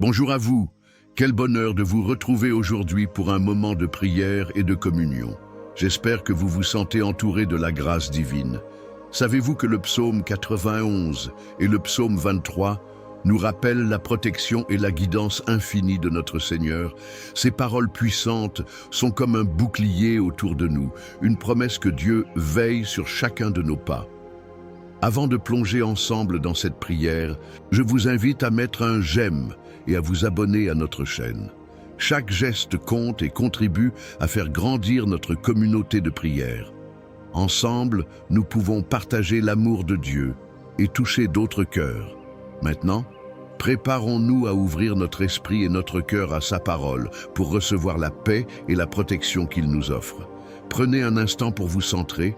Bonjour à vous. Quel bonheur de vous retrouver aujourd'hui pour un moment de prière et de communion. J'espère que vous vous sentez entouré de la grâce divine. Savez-vous que le psaume 91 et le psaume 23 nous rappellent la protection et la guidance infinie de notre Seigneur? Ces paroles puissantes sont comme un bouclier autour de nous, une promesse que Dieu veille sur chacun de nos pas. Avant de plonger ensemble dans cette prière, je vous invite à mettre un j'aime et à vous abonner à notre chaîne. Chaque geste compte et contribue à faire grandir notre communauté de prière. Ensemble, nous pouvons partager l'amour de Dieu et toucher d'autres cœurs. Maintenant, préparons-nous à ouvrir notre esprit et notre cœur à sa parole pour recevoir la paix et la protection qu'il nous offre. Prenez un instant pour vous centrer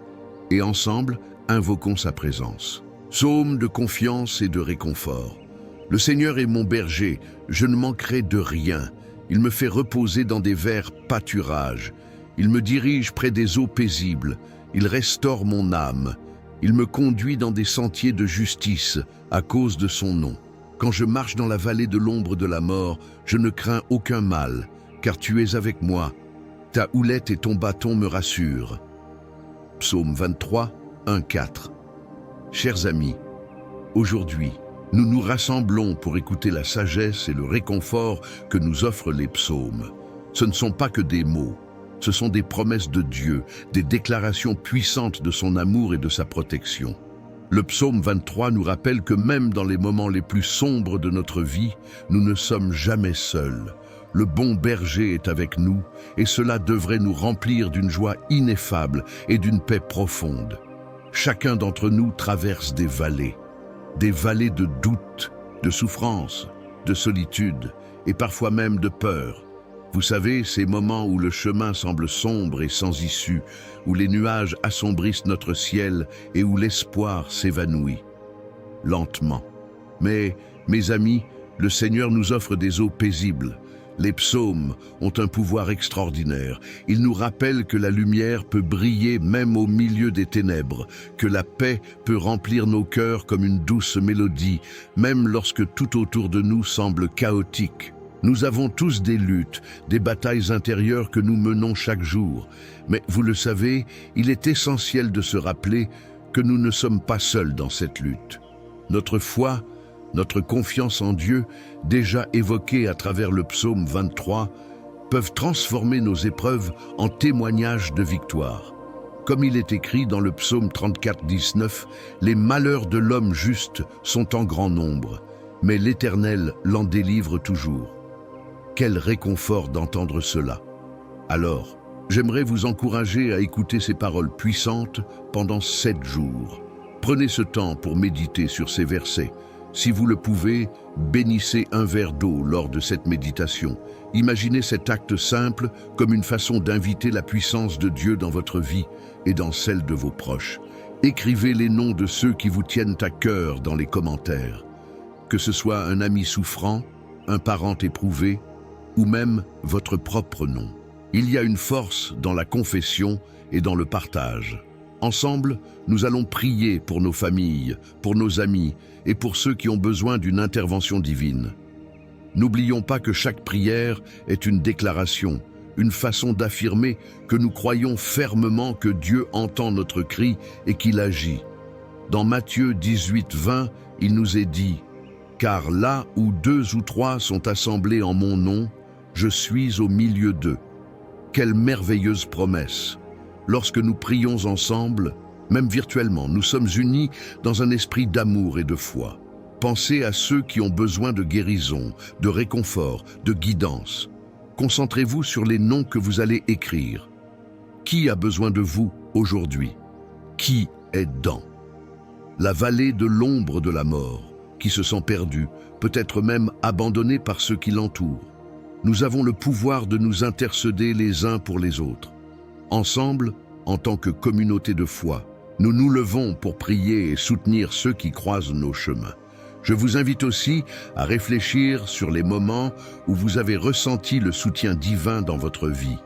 et ensemble, invoquons sa présence. Psaume de confiance et de réconfort. Le Seigneur est mon berger, je ne manquerai de rien. Il me fait reposer dans des verts pâturages. Il me dirige près des eaux paisibles. Il restaure mon âme. Il me conduit dans des sentiers de justice à cause de son nom. Quand je marche dans la vallée de l'ombre de la mort, je ne crains aucun mal, car tu es avec moi. Ta houlette et ton bâton me rassurent. Psaume 23, 1-4. Chers amis, aujourd'hui, nous nous rassemblons pour écouter la sagesse et le réconfort que nous offrent les psaumes. Ce ne sont pas que des mots, ce sont des promesses de Dieu, des déclarations puissantes de son amour et de sa protection. Le psaume 23 nous rappelle que même dans les moments les plus sombres de notre vie, nous ne sommes jamais seuls. Le bon berger est avec nous et cela devrait nous remplir d'une joie ineffable et d'une paix profonde. Chacun d'entre nous traverse des vallées de doute, de souffrance, de solitude et parfois même de peur. Vous savez, ces moments où le chemin semble sombre et sans issue, où les nuages assombrissent notre ciel et où l'espoir s'évanouit lentement. Mais, mes amis, le Seigneur nous offre des eaux paisibles. Les psaumes ont un pouvoir extraordinaire. Ils nous rappellent que la lumière peut briller même au milieu des ténèbres, que la paix peut remplir nos cœurs comme une douce mélodie, même lorsque tout autour de nous semble chaotique. Nous avons tous des luttes, des batailles intérieures que nous menons chaque jour. Mais vous le savez, il est essentiel de se rappeler que nous ne sommes pas seuls dans cette lutte. Notre foi, notre confiance en Dieu, déjà évoquée à travers le psaume 23, peuvent transformer nos épreuves en témoignages de victoire. Comme il est écrit dans le psaume 34, 19, « Les malheurs de l'homme juste sont en grand nombre, mais l'Éternel l'en délivre toujours. » Quel réconfort d'entendre cela. Alors, j'aimerais vous encourager à écouter ces paroles puissantes pendant 7 jours. Prenez ce temps pour méditer sur ces versets. Si vous le pouvez, bénissez un verre d'eau lors de cette méditation. Imaginez cet acte simple comme une façon d'inviter la puissance de Dieu dans votre vie et dans celle de vos proches. Écrivez les noms de ceux qui vous tiennent à cœur dans les commentaires. Que ce soit un ami souffrant, un parent éprouvé, ou même votre propre nom. Il y a une force dans la confession et dans le partage. Ensemble, nous allons prier pour nos familles, pour nos amis et pour ceux qui ont besoin d'une intervention divine. N'oublions pas que chaque prière est une déclaration, une façon d'affirmer que nous croyons fermement que Dieu entend notre cri et qu'il agit. Dans Matthieu 18, 20, il nous est dit « Car là où 2 ou 3 sont assemblés en mon nom, je suis au milieu d'eux. » Quelle merveilleuse promesse! Lorsque nous prions ensemble, même virtuellement, nous sommes unis dans un esprit d'amour et de foi. Pensez à ceux qui ont besoin de guérison, de réconfort, de guidance. Concentrez-vous sur les noms que vous allez écrire. Qui a besoin de vous aujourd'hui? Qui est dans la vallée de l'ombre de la mort, qui se sent perdu, peut-être même abandonné par ceux qui l'entourent? Nous avons le pouvoir de nous intercéder les uns pour les autres. Ensemble, en tant que communauté de foi, nous nous levons pour prier et soutenir ceux qui croisent nos chemins. Je vous invite aussi à réfléchir sur les moments où vous avez ressenti le soutien divin dans votre vie.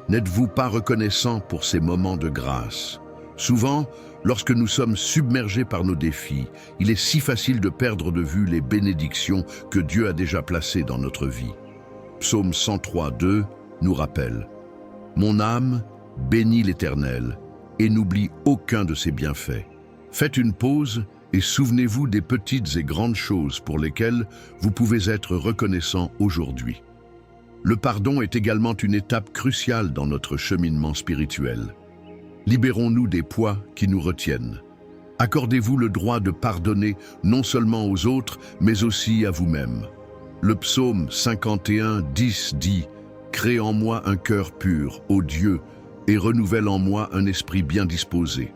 N'êtes-vous pas reconnaissant pour ces moments de grâce? Souvent, lorsque nous sommes submergés par nos défis, il est si facile de perdre de vue les bénédictions que Dieu a déjà placées dans notre vie. Psaume 103, 2 nous rappelle « Mon âme bénit l'Éternel et n'oublie aucun de ses bienfaits. » Faites une pause et souvenez-vous des petites et grandes choses pour lesquelles vous pouvez être reconnaissant aujourd'hui. Le pardon est également une étape cruciale dans notre cheminement spirituel. Libérons-nous des poids qui nous retiennent. Accordez-vous le droit de pardonner non seulement aux autres, mais aussi à vous-même. Le psaume 51, 10 dit « Crée en moi un cœur pur, ô Dieu, et renouvelle en moi un esprit bien disposé. »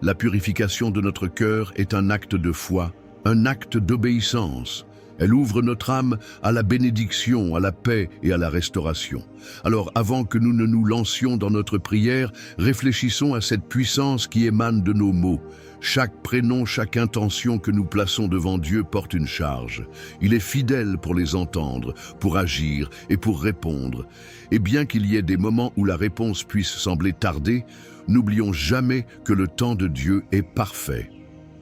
La purification de notre cœur est un acte de foi, un acte d'obéissance. Elle ouvre notre âme à la bénédiction, à la paix et à la restauration. Alors, avant que nous ne nous lancions dans notre prière, réfléchissons à cette puissance qui émane de nos mots. Chaque prénom, chaque intention que nous plaçons devant Dieu porte une charge. Il est fidèle pour les entendre, pour agir et pour répondre. Et bien qu'il y ait des moments où la réponse puisse sembler tarder, n'oublions jamais que le temps de Dieu est parfait.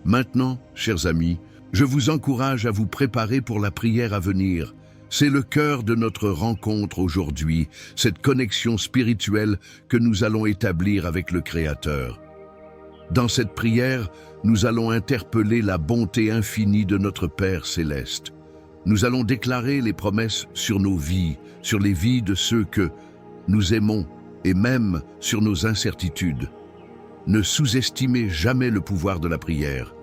Maintenant, chers amis, je vous encourage à vous préparer pour la prière à venir. C'est le cœur de notre rencontre aujourd'hui, cette connexion spirituelle que nous allons établir avec le Créateur. Dans cette prière, nous allons interpeller la bonté infinie de notre Père céleste. Nous allons déclarer les promesses sur nos vies, sur les vies de ceux que nous aimons et même sur nos incertitudes. Ne sous-estimez jamais le pouvoir de la prière.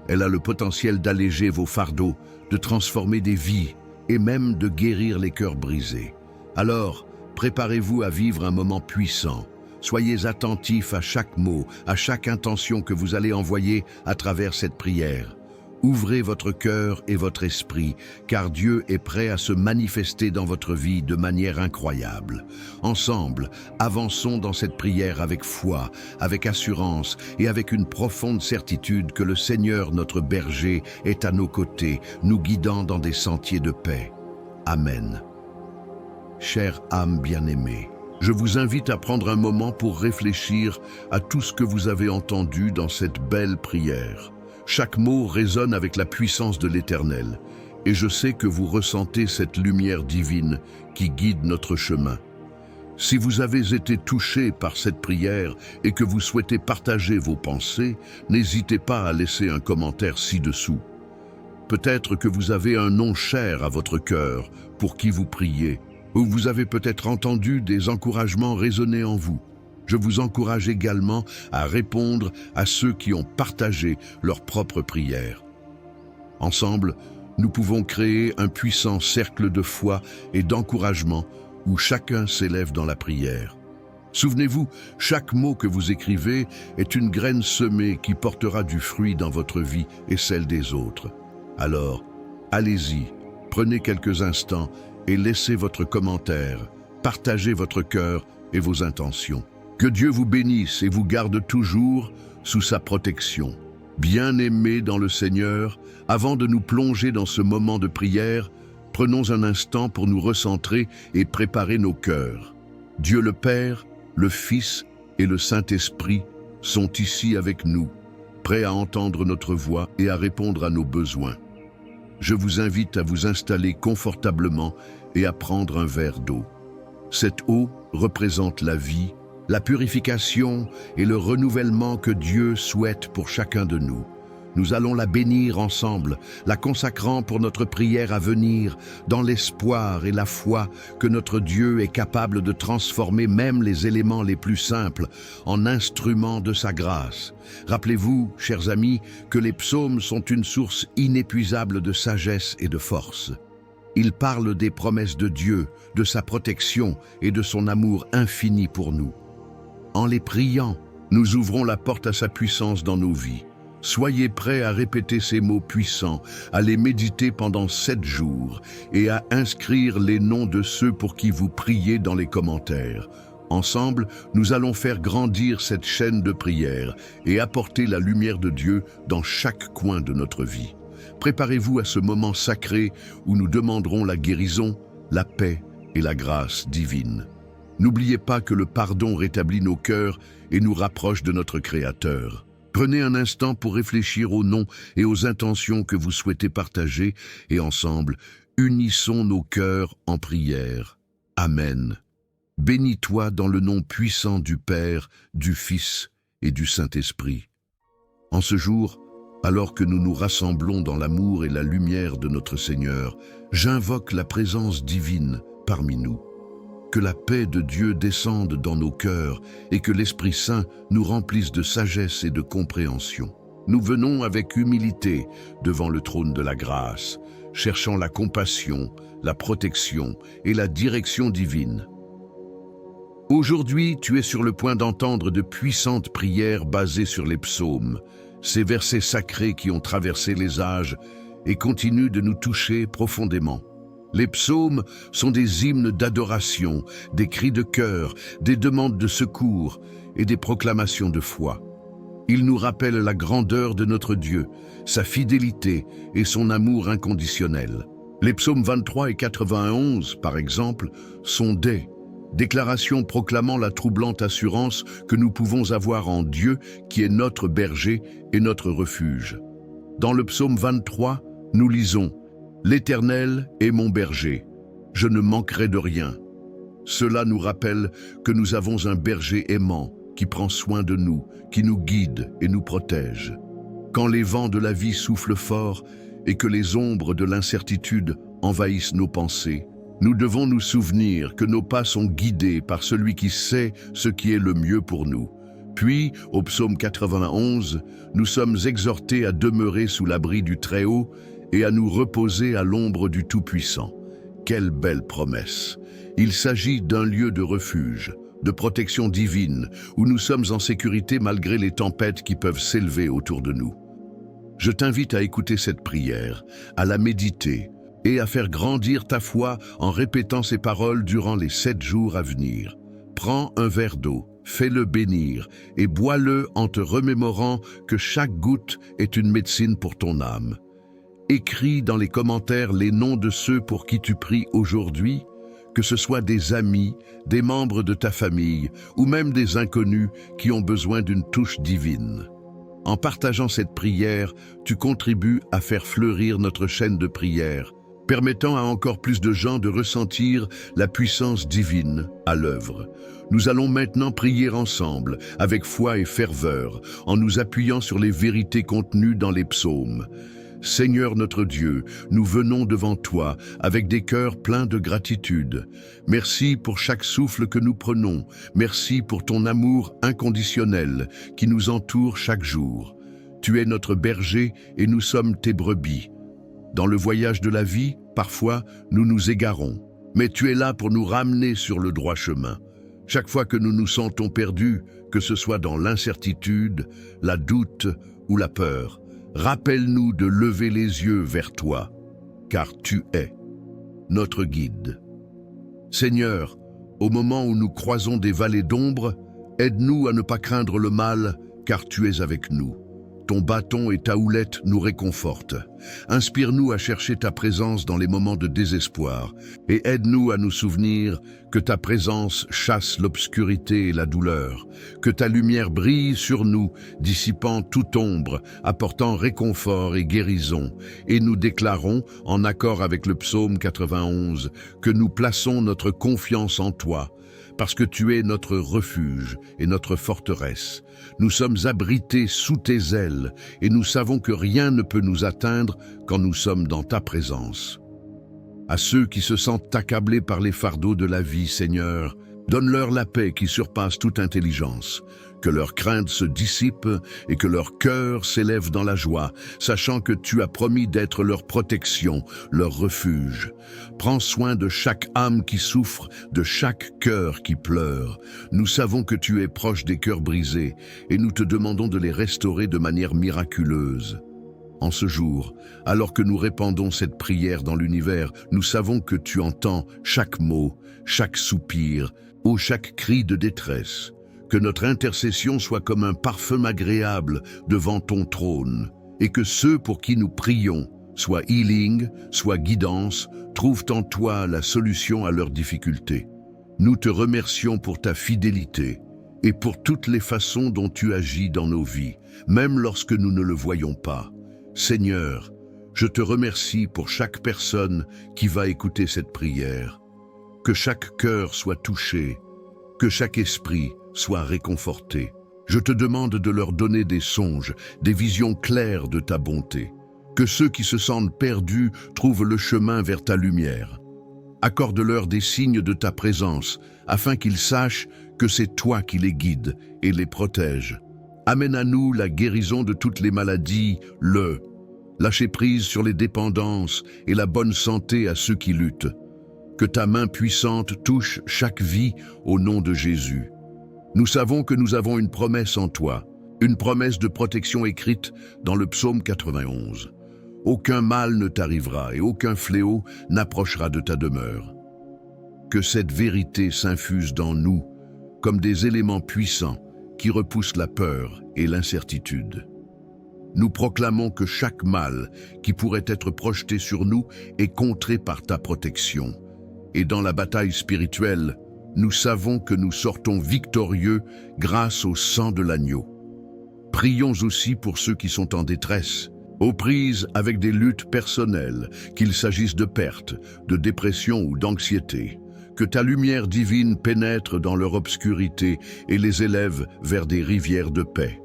Elle a le potentiel d'alléger vos fardeaux, de transformer des vies et même de guérir les cœurs brisés. Alors, préparez-vous à vivre un moment puissant. Soyez attentifs à chaque mot, à chaque intention que vous allez envoyer à travers cette prière. Ouvrez votre cœur et votre esprit, car Dieu est prêt à se manifester dans votre vie de manière incroyable. Ensemble, avançons dans cette prière avec foi, avec assurance et avec une profonde certitude que le Seigneur, notre berger, est à nos côtés, nous guidant dans des sentiers de paix. Amen. Chère âme bien-aimée, je vous invite à prendre un moment pour réfléchir à tout ce que vous avez entendu dans cette belle prière. Chaque mot résonne avec la puissance de l'Éternel, et je sais que vous ressentez cette lumière divine qui guide notre chemin. Si vous avez été touché par cette prière et que vous souhaitez partager vos pensées, n'hésitez pas à laisser un commentaire ci-dessous. Peut-être que vous avez un nom cher à votre cœur pour qui vous priez, ou vous avez peut-être entendu des encouragements résonner en vous. Je vous encourage également à répondre à ceux qui ont partagé leur propre prière. Ensemble, nous pouvons créer un puissant cercle de foi et d'encouragement où chacun s'élève dans la prière. Souvenez-vous, chaque mot que vous écrivez est une graine semée qui portera du fruit dans votre vie et celle des autres. Alors, allez-y, prenez quelques instants et laissez votre commentaire, partagez votre cœur et vos intentions. Que Dieu vous bénisse et vous garde toujours sous sa protection. Bien-aimés dans le Seigneur, avant de nous plonger dans ce moment de prière, prenons un instant pour nous recentrer et préparer nos cœurs. Dieu le Père, le Fils et le Saint-Esprit sont ici avec nous, prêts à entendre notre voix et à répondre à nos besoins. Je vous invite à vous installer confortablement et à prendre un verre d'eau. Cette eau représente la vie, la purification et le renouvellement que Dieu souhaite pour chacun de nous. Nous allons la bénir ensemble, la consacrant pour notre prière à venir, dans l'espoir et la foi que notre Dieu est capable de transformer même les éléments les plus simples en instruments de sa grâce. Rappelez-vous, chers amis, que les psaumes sont une source inépuisable de sagesse et de force. Ils parlent des promesses de Dieu, de sa protection et de son amour infini pour nous. En les priant, nous ouvrons la porte à sa puissance dans nos vies. Soyez prêts à répéter ces mots puissants, à les méditer pendant 7 jours et à inscrire les noms de ceux pour qui vous priez dans les commentaires. Ensemble, nous allons faire grandir cette chaîne de prière et apporter la lumière de Dieu dans chaque coin de notre vie. Préparez-vous à ce moment sacré où nous demanderons la guérison, la paix et la grâce divine. N'oubliez pas que le pardon rétablit nos cœurs et nous rapproche de notre Créateur. Prenez un instant pour réfléchir aux noms et aux intentions que vous souhaitez partager et ensemble, unissons nos cœurs en prière. Amen. Bénis-toi dans le nom puissant du Père, du Fils et du Saint-Esprit. En ce jour, alors que nous nous rassemblons dans l'amour et la lumière de notre Seigneur, j'invoque la présence divine parmi nous. Que la paix de Dieu descende dans nos cœurs et que l'Esprit Saint nous remplisse de sagesse et de compréhension. Nous venons avec humilité devant le trône de la grâce, cherchant la compassion, la protection et la direction divine. Aujourd'hui, tu es sur le point d'entendre de puissantes prières basées sur les psaumes, ces versets sacrés qui ont traversé les âges et continuent de nous toucher profondément. Les psaumes sont des hymnes d'adoration, des cris de cœur, des demandes de secours et des proclamations de foi. Ils nous rappellent la grandeur de notre Dieu, sa fidélité et son amour inconditionnel. Les psaumes 23 et 91, par exemple, sont des déclarations proclamant la troublante assurance que nous pouvons avoir en Dieu qui est notre berger et notre refuge. Dans le psaume 23, nous lisons « L'Éternel est mon berger, je ne manquerai de rien ». Cela nous rappelle que nous avons un berger aimant qui prend soin de nous, qui nous guide et nous protège. Quand les vents de la vie soufflent fort et que les ombres de l'incertitude envahissent nos pensées, nous devons nous souvenir que nos pas sont guidés par celui qui sait ce qui est le mieux pour nous. Puis, au psaume 91, nous sommes exhortés à demeurer sous l'abri du Très-Haut et à nous reposer à l'ombre du Tout-Puissant. Quelle belle promesse! Il s'agit d'un lieu de refuge, de protection divine, où nous sommes en sécurité malgré les tempêtes qui peuvent s'élever autour de nous. Je t'invite à écouter cette prière, à la méditer et à faire grandir ta foi en répétant ces paroles durant les 7 jours à venir. Prends un verre d'eau, fais-le bénir et bois-le en te remémorant que chaque goutte est une médecine pour ton âme. Écris dans les commentaires les noms de ceux pour qui tu pries aujourd'hui, que ce soit des amis, des membres de ta famille ou même des inconnus qui ont besoin d'une touche divine. En partageant cette prière, tu contribues à faire fleurir notre chaîne de prière, permettant à encore plus de gens de ressentir la puissance divine à l'œuvre. Nous allons maintenant prier ensemble, avec foi et ferveur, en nous appuyant sur les vérités contenues dans les psaumes. Seigneur notre Dieu, nous venons devant toi avec des cœurs pleins de gratitude. Merci pour chaque souffle que nous prenons. Merci pour ton amour inconditionnel qui nous entoure chaque jour. Tu es notre berger et nous sommes tes brebis. Dans le voyage de la vie, parfois, nous nous égarons. Mais tu es là pour nous ramener sur le droit chemin. Chaque fois que nous nous sentons perdus, que ce soit dans l'incertitude, la doute ou la peur, rappelle-nous de lever les yeux vers toi, car tu es notre guide. Seigneur, au moment où nous croisons des vallées d'ombre, aide-nous à ne pas craindre le mal, car tu es avec nous. Ton bâton et ta houlette nous réconfortent. Inspire-nous à chercher ta présence dans les moments de désespoir et aide-nous à nous souvenir que ta présence chasse l'obscurité et la douleur, que ta lumière brille sur nous, dissipant toute ombre, apportant réconfort et guérison. Et nous déclarons, en accord avec le psaume 91, que nous plaçons notre confiance en toi, parce que tu es notre refuge et notre forteresse. Nous sommes abrités sous tes ailes et nous savons que rien ne peut nous atteindre quand nous sommes dans ta présence. À ceux qui se sentent accablés par les fardeaux de la vie, Seigneur, donne-leur la paix qui surpasse toute intelligence, que leurs craintes se dissipent et que leur cœur s'élève dans la joie, sachant que tu as promis d'être leur protection, leur refuge. Prends soin de chaque âme qui souffre, de chaque cœur qui pleure. Nous savons que tu es proche des cœurs brisés et nous te demandons de les restaurer de manière miraculeuse. En ce jour, alors que nous répandons cette prière dans l'univers, nous savons que tu entends chaque mot, chaque soupir ou chaque cri de détresse. Que notre intercession soit comme un parfum agréable devant ton trône, et que ceux pour qui nous prions, soit healing, soit guidance, trouvent en toi la solution à leurs difficultés. Nous te remercions pour ta fidélité et pour toutes les façons dont tu agis dans nos vies, même lorsque nous ne le voyons pas. Seigneur, je te remercie pour chaque personne qui va écouter cette prière. Que chaque cœur soit touché, que chaque esprit soit réconforté. Je te demande de leur donner des songes, des visions claires de ta bonté. Que ceux qui se sentent perdus trouvent le chemin vers ta lumière. Accorde-leur des signes de ta présence, afin qu'ils sachent que c'est toi qui les guides et les protèges. Amène à nous la guérison de toutes les maladies, le lâcher prise sur les dépendances et la bonne santé à ceux qui luttent. Que ta main puissante touche chaque vie au nom de Jésus. Nous savons que nous avons une promesse en toi, une promesse de protection écrite dans le psaume 91. Aucun mal ne t'arrivera et aucun fléau n'approchera de ta demeure. Que cette vérité s'infuse dans nous comme des éléments puissants qui repoussent la peur et l'incertitude. Nous proclamons que chaque mal qui pourrait être projeté sur nous est contré par ta protection. Et dans la bataille spirituelle, nous savons que nous sortons victorieux grâce au sang de l'agneau. Prions aussi pour ceux qui sont en détresse, aux prises avec des luttes personnelles, qu'il s'agisse de perte, de dépression ou d'anxiété. Que ta lumière divine pénètre dans leur obscurité et les élève vers des rivières de paix.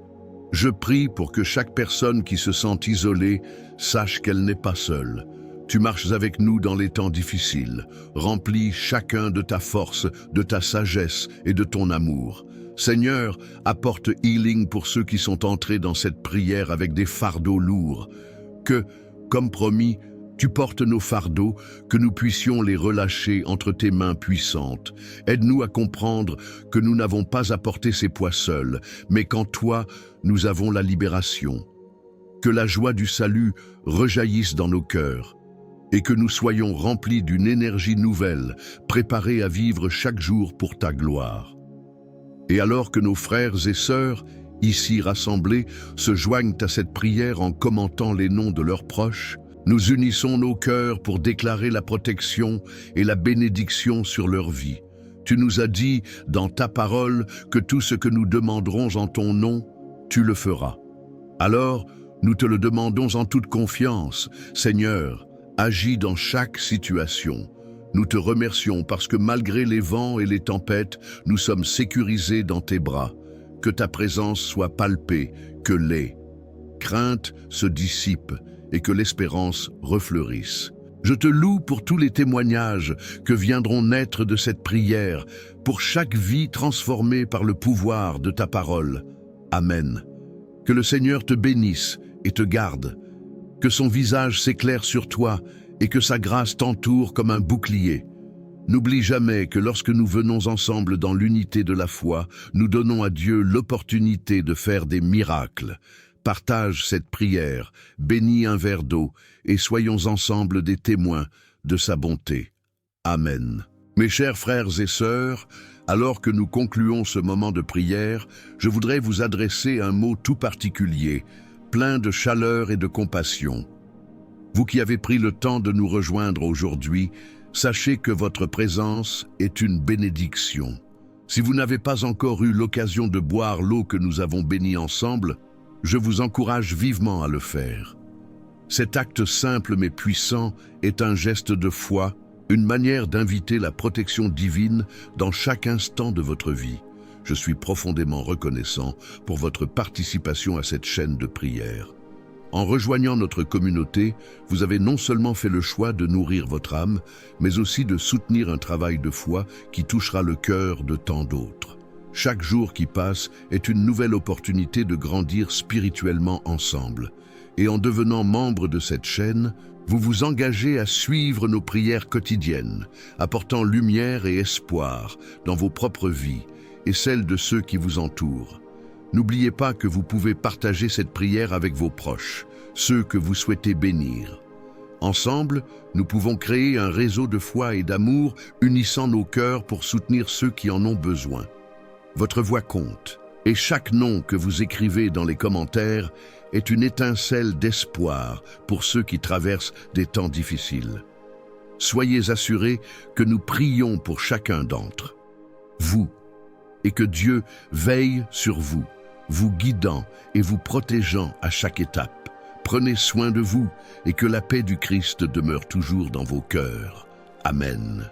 Je prie pour que chaque personne qui se sent isolée sache qu'elle n'est pas seule. Tu marches avec nous dans les temps difficiles. Remplis chacun de ta force, de ta sagesse et de ton amour. Seigneur, apporte healing pour ceux qui sont entrés dans cette prière avec des fardeaux lourds. Que, comme promis, tu portes nos fardeaux, que nous puissions les relâcher entre tes mains puissantes. Aide-nous à comprendre que nous n'avons pas à porter ces poids seuls, mais qu'en toi, nous avons la libération. Que la joie du salut rejaillisse dans nos cœurs et que nous soyons remplis d'une énergie nouvelle, préparés à vivre chaque jour pour ta gloire. Et alors que nos frères et sœurs, ici rassemblés, se joignent à cette prière en commentant les noms de leurs proches, nous unissons nos cœurs pour déclarer la protection et la bénédiction sur leur vie. Tu nous as dit dans ta parole que tout ce que nous demanderons en ton nom, tu le feras. Alors, nous te le demandons en toute confiance, Seigneur, agis dans chaque situation. Nous te remercions parce que malgré les vents et les tempêtes, nous sommes sécurisés dans tes bras. Que ta présence soit palpée, que les craintes se dissipent et que l'espérance refleurisse. Je te loue pour tous les témoignages que viendront naître de cette prière, pour chaque vie transformée par le pouvoir de ta parole. Amen. Que le Seigneur te bénisse et te garde, que son visage s'éclaire sur toi et que sa grâce t'entoure comme un bouclier. N'oublie jamais que lorsque nous venons ensemble dans l'unité de la foi, nous donnons à Dieu l'opportunité de faire des miracles. Partage cette prière, bénis un verre d'eau et soyons ensemble des témoins de sa bonté. Amen. Mes chers frères et sœurs, alors que nous concluons ce moment de prière, je voudrais vous adresser un mot tout particulier, plein de chaleur et de compassion. Vous qui avez pris le temps de nous rejoindre aujourd'hui, sachez que votre présence est une bénédiction. Si vous n'avez pas encore eu l'occasion de boire l'eau que nous avons bénie ensemble, je vous encourage vivement à le faire. Cet acte simple mais puissant est un geste de foi, une manière d'inviter la protection divine dans chaque instant de votre vie. Je suis profondément reconnaissant pour votre participation à cette chaîne de prière. En rejoignant notre communauté, vous avez non seulement fait le choix de nourrir votre âme, mais aussi de soutenir un travail de foi qui touchera le cœur de tant d'autres. Chaque jour qui passe est une nouvelle opportunité de grandir spirituellement ensemble. Et en devenant membre de cette chaîne, vous vous engagez à suivre nos prières quotidiennes, apportant lumière et espoir dans vos propres vies et celles de ceux qui vous entourent. N'oubliez pas que vous pouvez partager cette prière avec vos proches, ceux que vous souhaitez bénir. Ensemble, nous pouvons créer un réseau de foi et d'amour unissant nos cœurs pour soutenir ceux qui en ont besoin. Votre voix compte, et chaque nom que vous écrivez dans les commentaires est une étincelle d'espoir pour ceux qui traversent des temps difficiles. Soyez assurés que nous prions pour chacun d'entre eux. vous, et que Dieu veille sur vous, vous guidant et vous protégeant à chaque étape. Prenez soin de vous et que la paix du Christ demeure toujours dans vos cœurs. Amen.